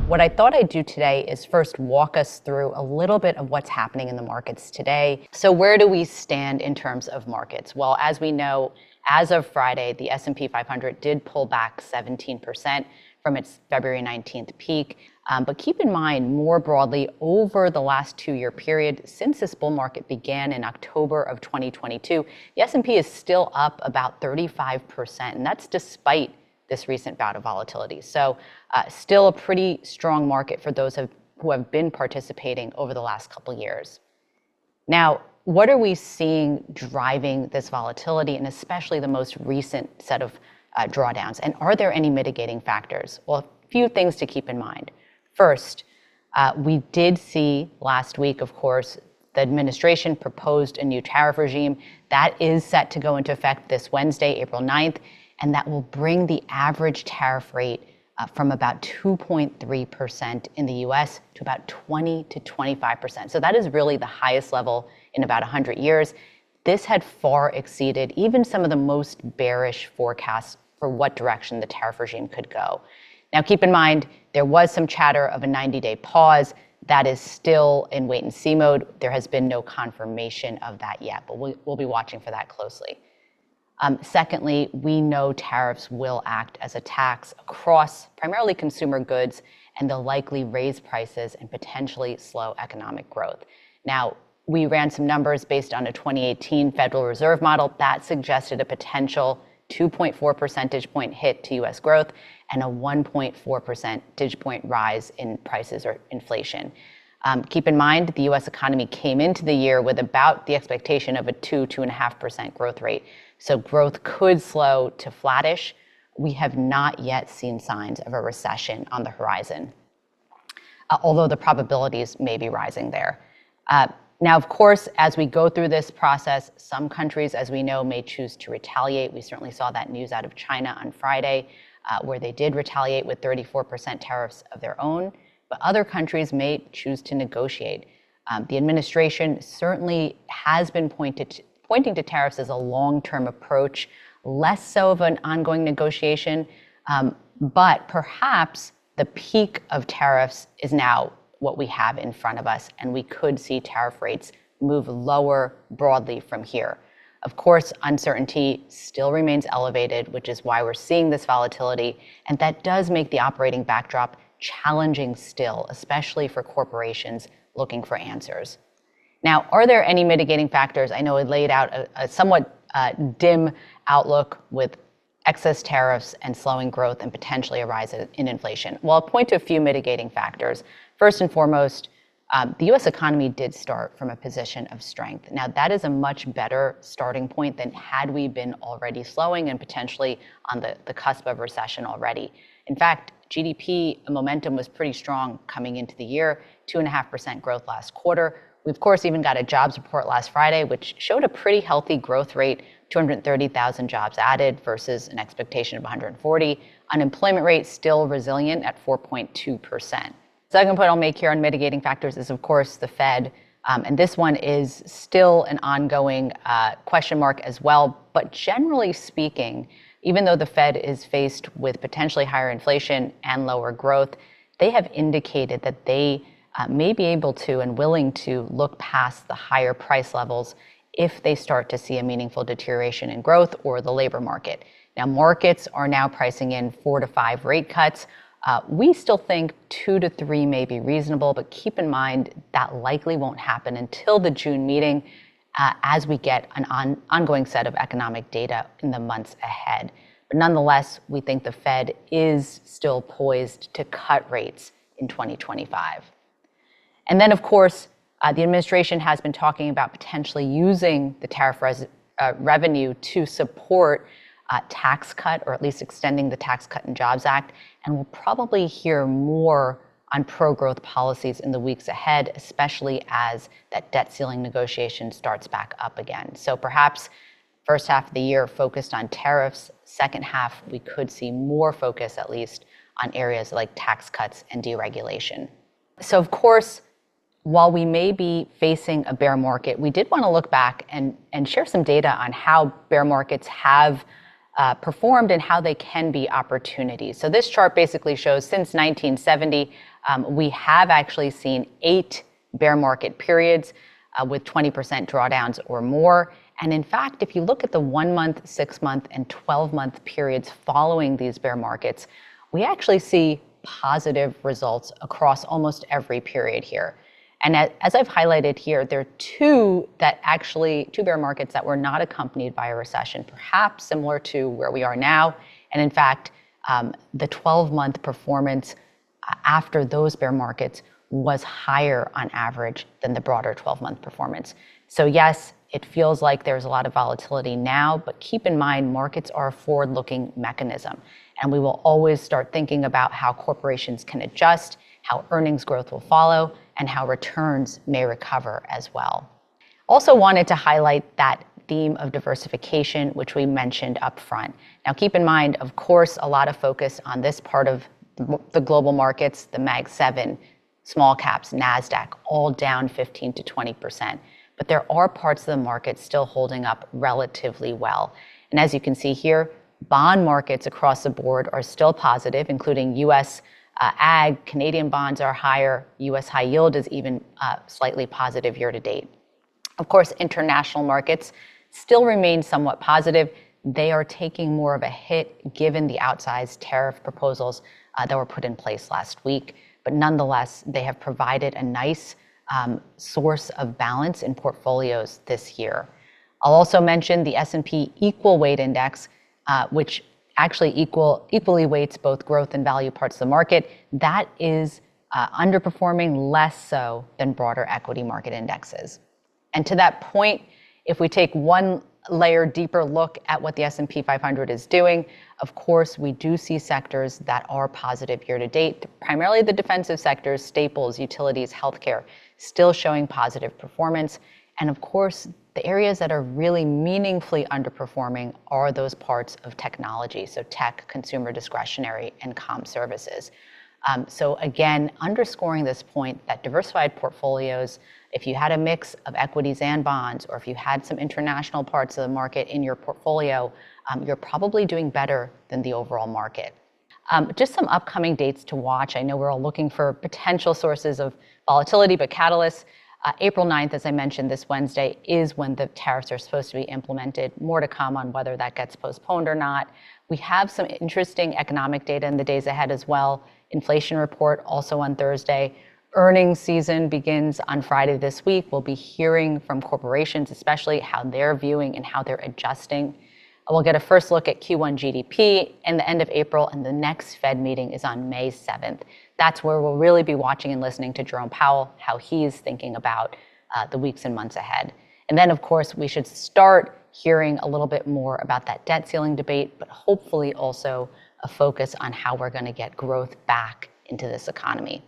What I thought I'd do today is first walk us through a little bit of what's happening in the markets today. So where do we stand in terms of markets? Well, as we know, as of Friday, the S&P 500 did pull back 17% from its February 19th peak. But keep in mind, more broadly, over the last 2-year period, since this bull market began in October of 2022, the S&P is still up about 35%, and that's despite this recent bout of volatility. So still a pretty strong market for those who have been participating over the last couple years. Now, what are we seeing driving this volatility, and especially the most recent set of drawdowns? And are there any mitigating factors? Well, a few things to keep in mind. First, we did see last week, of course, the administration proposed a new tariff regime that is set to go into effect this Wednesday, April 9th, and that will bring the average tariff rate from about 2.3% in the US to about 20 to 25%. So that is really the highest level in about 100 years. This had far exceeded even some of the most bearish forecasts for what direction the tariff regime could go. Now, keep in mind, there was some chatter of a 90-day pause. That is still in wait-and-see mode. There has been no confirmation of that yet, but we'll be watching for that closely. Secondly, we know tariffs will act as a tax across primarily consumer goods, and they'll likely raise prices and potentially slow economic growth. Now, we ran some numbers based on a 2018 Federal Reserve model that suggested a potential 2.4 percentage point hit to US growth and a 1.4 percentage point rise in prices or inflation. Keep in mind, the US economy came into the year with about the expectation of a 2.5% growth rate. So growth could slow to flattish. We have not yet seen signs of a recession on the horizon, although the probabilities may be rising there. Now, of course, as we go through this process, some countries, as we know, may choose to retaliate. We certainly saw that news out of China on Friday, where they did retaliate with 34% tariffs of their own. But other countries may choose to negotiate. The administration certainly has been pointing to tariffs as a long-term approach, less so of an ongoing negotiation. But perhaps the peak of tariffs is now what we have in front of us, and we could see tariff rates move lower broadly from here. Of course, uncertainty still remains elevated, which is why we're seeing this volatility, and that does make the operating backdrop challenging still, especially for corporations looking for answers. Now, are there any mitigating factors? I know it laid out a somewhat dim outlook with excess tariffs and slowing growth and potentially a rise in inflation. Well, I'll point to a few mitigating factors. First and foremost, the US economy did start from a position of strength. Now, that is a much better starting point than had we been already slowing and potentially on the cusp of recession already. In fact, GDP momentum was pretty strong coming into the year, 2.5% growth last quarter. We, of course, even got a jobs report last Friday, which showed a pretty healthy growth rate, 230,000 jobs added versus an expectation of 140. Unemployment rate still resilient at 4.2%. Second point I'll make here on mitigating factors is, of course, the Fed. And this one is still an ongoing question mark as well. But generally speaking, even though the Fed is faced with potentially higher inflation and lower growth, they have indicated that they may be able to and willing to look past the higher price levels if they start to see a meaningful deterioration in growth or the labor market. Now, markets are now pricing in 4 to 5 rate cuts. We still think 2 to 3 may be reasonable, but keep in mind that likely won't happen until the June meeting as we get an ongoing set of economic data in the months ahead. But nonetheless, we think the Fed is still poised to cut rates in 2025. And then, of course, the administration has been talking about potentially using the tariff revenue to support tax cut, or at least extending the Tax Cut and Jobs Act. And we'll probably hear more on pro-growth policies in the weeks ahead, especially as that debt ceiling negotiation starts back up again. So perhaps first half of the year focused on tariffs. Second half, we could see more focus, at least, on areas like tax cuts and deregulation. So, of course, while we may be facing a bear market, we did want to look back and share some data on how bear markets have performed and how they can be opportunities. So this chart basically shows since 1970, we have actually seen 8 bear market periods with 20% drawdowns or more. And in fact, if you look at the 1-month, 6-month, and 12-month periods following these bear markets, we actually see positive results across almost every period here. And as I've highlighted here, there are two bear markets that were not accompanied by a recession, perhaps similar to where we are now. And in fact, the 12-month performance after those bear markets was higher on average than the broader 12-month performance. So yes, it feels like there's a lot of volatility now, but keep in mind, markets are a forward-looking mechanism. And we will always start thinking about how corporations can adjust, how earnings growth will follow, and how returns may recover as well. Also wanted to highlight that theme of diversification, which we mentioned up front. Now keep in mind, of course, a lot of focus on this part of the global markets, the Mag 7, small caps, NASDAQ, all down 15 to 20%. But there are parts of the market still holding up relatively well. And as you can see here, bond markets across the board are still positive, including US ag, Canadian bonds are higher, US high yield is even slightly positive year to date. Of course, international markets still remain somewhat positive. They are taking more of a hit given the outsized tariff proposals that were put in place last week. But nonetheless, they have provided a nice source of balance in portfolios this year. I'll also mention the S&P Equal Weight Index, which actually equally weights both growth and value parts of the market. That is underperforming less so than broader equity market indexes. And to that point, if we take one layer deeper look at what the S&P 500 is doing, of course, we do see sectors that are positive year to date, primarily the defensive sectors, staples, utilities, healthcare, still showing positive performance. And of course, the areas that are really meaningfully underperforming are those parts of technology, so tech, consumer discretionary, and comm services. So again, underscoring this point that diversified portfolios, if you had a mix of equities and bonds, or if you had some international parts of the market in your portfolio, you're probably doing better than the overall market. Just some upcoming dates to watch. I know we're all looking for potential sources of volatility, but catalysts. April 9th, as I mentioned, this Wednesday, is when the tariffs are supposed to be implemented. More to come on whether that gets postponed or not. We have some interesting economic data in the days ahead as well. Inflation report also on Thursday. Earnings season begins on Friday this week. We'll be hearing from corporations, especially how they're viewing and how they're adjusting. We'll get a first look at Q1 GDP in the end of April, and the next Fed meeting is on May 7th. That's where we'll really be watching and listening to Jerome Powell, how he's thinking about the weeks and months ahead. And then, of course, we should start hearing a little bit more about that debt ceiling debate, but hopefully also a focus on how we're going to get growth back into this economy.